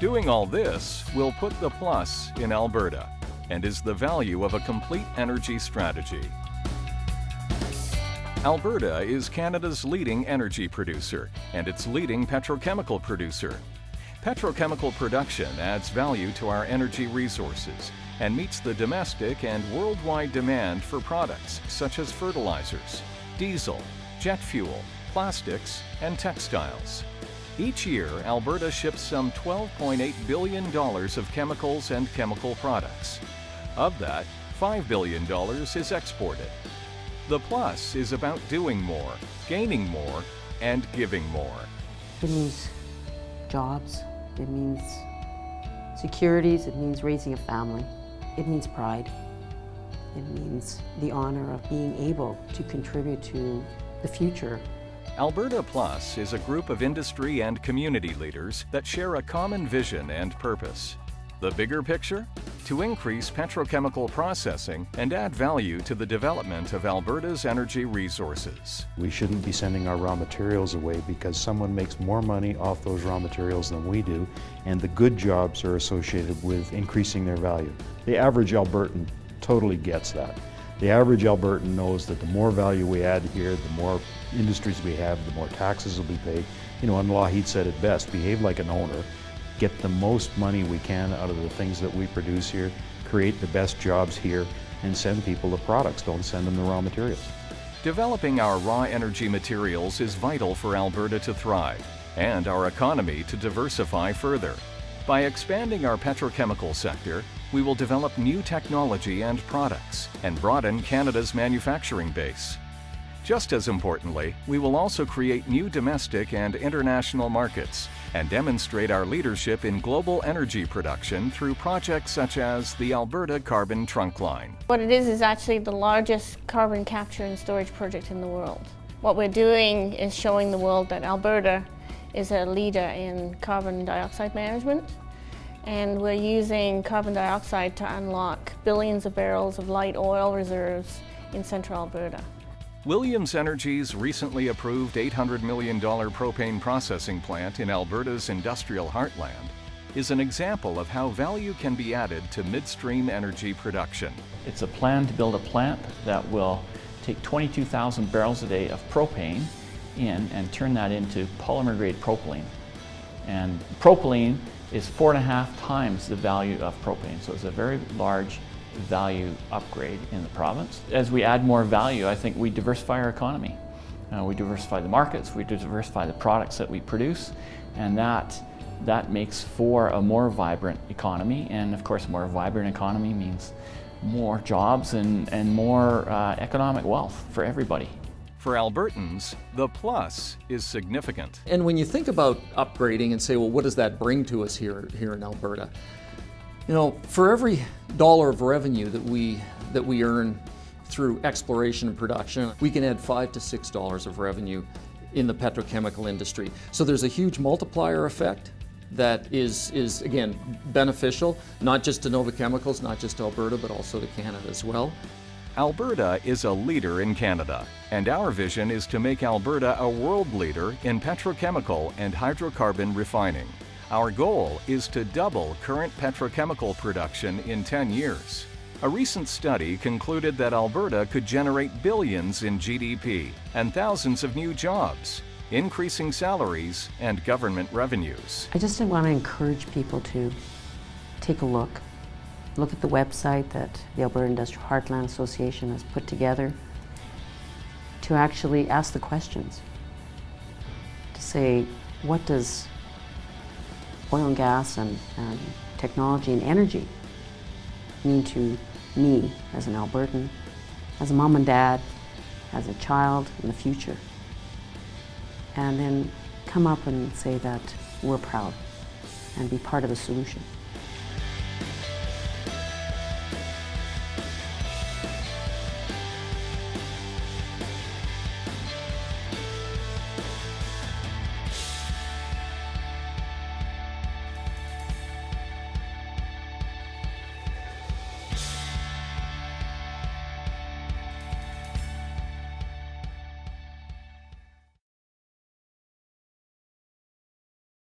Doing all this will put the plus in Alberta and is the value of a complete energy strategy. Alberta is Canada's leading energy producer and its leading petrochemical producer. Petrochemical production adds value to our energy resources and meets the domestic and worldwide demand for products such as fertilizers, diesel, jet fuel, plastics, and textiles. Each year, Alberta ships some $12.8 billion of chemicals and chemical products. Of that, $5 billion is exported. The plus is about doing more, gaining more, and giving more. It means jobs, it means securities, it means raising a family, it means pride, it means the honor of being able to contribute to the future. AlbertaPlus is a group of industry and community leaders that share a common vision and purpose. The bigger picture? To increase petrochemical processing and add value to the development of Alberta's energy resources. We shouldn't be sending our raw materials away because someone makes more money off those raw materials than we do, and the good jobs are associated with increasing their value. The average Albertan totally gets that. The average Albertan knows that the more value we add here, the more industries we have, the more taxes will be paid. You know, and Lougheed said it best, behave like an owner, get the most money we can out of the things that we produce here, create the best jobs here, and send people the products, don't send them the raw materials. Developing our raw energy materials is vital for Alberta to thrive and our economy to diversify further. By expanding our petrochemical sector, we will develop new technology and products and broaden Canada's manufacturing base. Just as importantly, we will also create new domestic and international markets and demonstrate our leadership in global energy production through projects such as the Alberta Carbon Trunk Line. What it is actually the largest carbon capture and storage project in the world. What we're doing is showing the world that Alberta is a leader in carbon dioxide management, and we're using carbon dioxide to unlock billions of barrels of light oil reserves in central Alberta. Williams Energy's recently approved $800 million propane processing plant in Alberta's industrial heartland is an example of how value can be added to midstream energy production. It's a plan to build a plant that will take 22,000 barrels a day of propane in and turn that into polymer-grade propylene. And propylene is 4.5 times the value of propane, so it's a very large value upgrade in the province. As we add more value, I think we diversify our economy. We diversify the markets, we diversify the products that we produce, and that makes for a more vibrant economy. And of course, a more vibrant economy means more jobs and more economic wealth for everybody. For Albertans, the plus is significant. And when you think about upgrading and say, well, what does that bring to us here in Alberta? You know, for every dollar of revenue that we earn through exploration and production, we can add $5 to $6 of revenue in the petrochemical industry. So there's a huge multiplier effect that is again beneficial, not just to Nova Chemicals, not just to Alberta, but also to Canada as well. Alberta is a leader in Canada, and our vision is to make Alberta a world leader in petrochemical and hydrocarbon refining. Our goal is to double current petrochemical production in 10 years. A recent study concluded that Alberta could generate billions in GDP and thousands of new jobs, increasing salaries and government revenues. I just want to encourage people to take a look at the website that the Alberta Industrial Heartland Association has put together, to actually ask the questions, to say, what does oil and gas and technology and energy mean to me as an Albertan, as a mom and dad, as a child in the future? And then come up and say that we're proud and be part of the solution.